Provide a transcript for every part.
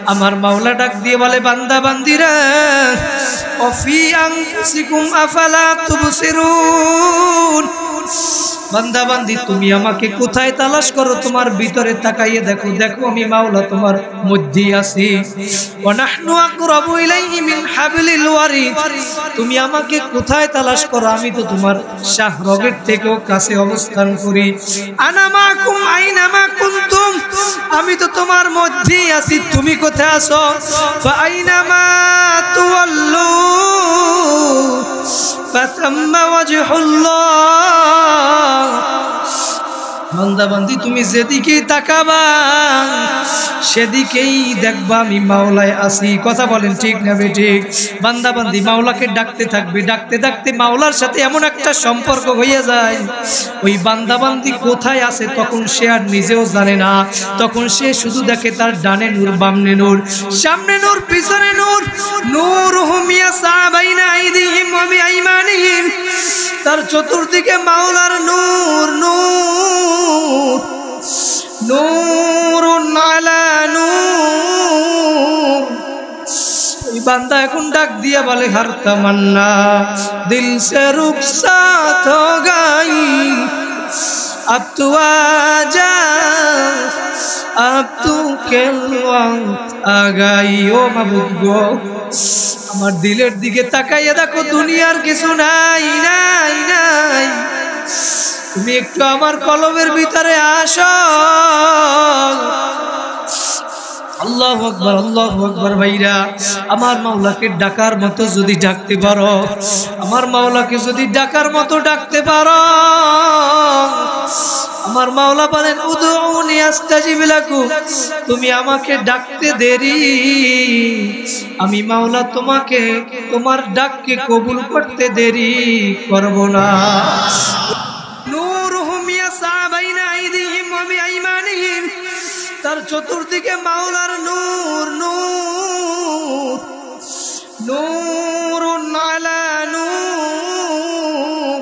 আমার মাওলা ডাক দিয়ে বলে বান্দা বান্দিরা অফি আনফুসিকুম আফালা তুবসিরুন বান্দা বান্দি তুমি আমাকে কোথায় তালাশ করো তোমার ভিতরে তাকাইয়ে দেখো দেখো আমি মাওলা তোমার মধ্যেই আছি ওয়া নাহনু আকরাবু ইলাইহি মিন হাবলিল ওয়ারিদ তুমি আমাকে কোথায় তালাশ করো আমি তো তোমার শাহরগের থেকেও কাছে অবস্থান করি আনা মাকুম আইনা মা কুনতুম আমি তো তোমার মধ্যেই আছি তুমি কোথায় আছো ফা আইনা মা তুওয়াল্লু ফাতাম্মা ওয়াজহুল্লাহ বান্দা বান্দি তুমি যেদিকেই তাকাবা সেদিকেই দেখবা আমি মাওলায় আছি কথা বলেন ঠিক না বেঠিক বান্দা বান্দি মাওলাকে ডাকতে থাকবে ডাকতে ডাকতে মাওলার সাথে এমন একটা সম্পর্ক হয়ে যায় ওই বান্দা বান্দি কোথায় আছে তখন সে আর নিজেও জানে না তখন সে শুধু দেখে তার ডানে নূর বামনে নূর সামনে নূর পিছনে নূর নূরুহুম ইয়াসা বাইনা আইদিহিম ওয়া বিআইমানিহিম তার চতুর্দিকে মাওলার নূর নূর নূরুন আলা নূর এই বান্দা এখন ডাক দিয়া বলে হর তমন্না দিল সে রুখসাত হো গাই अब तू आजा अब तू आ गई ओ माबूद गो আমার দিলের দিকে তাকাইয়া দেখো দুনিয়ার কিছু নাই নাই নাই তুমি একটু আমার কলবের ভিতরে আসো আল্লাহু আকবার ভাইরা আমার মাওলাকে ডাকার মতো যদি ডাকতে পারো আমার মাওলাকে যদি ডাকার মতো ডাকতে পারো আমার মাওলা বলেন উদউনি আস্তাজিব লাকুম তুমি আমাকে ডাকতে দেরি আমি মাওলা তোমাকে তোমার ডাককে কবুল করতে দেরি করব না নূরুহুম ইয়াসা বাইনা আইদিহিম ওয়া বিআইমানিহিম তার চতুর্দিকে মাওলার নূর নূর নূরুন আলা নূর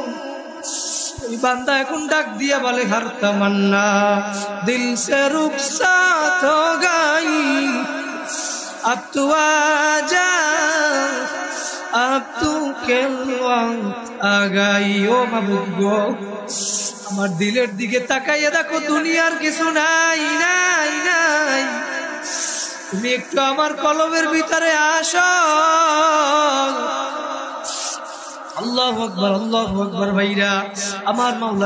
এই বান্দা এখন ডাক দিয়া বলে হর তমন্না দিল সে রুখসাত হো গাই अब तू आजा अब तू आ गई ओ माबूद गो আমার দিলের দিকে তাকাইয়া দেখো দুনিয়ার কিছু নাই নাই নাই তুমি একটু আমার কলবের ভিতরে আসো আল্লাহু আকবার ভাইরা আমার মাওলা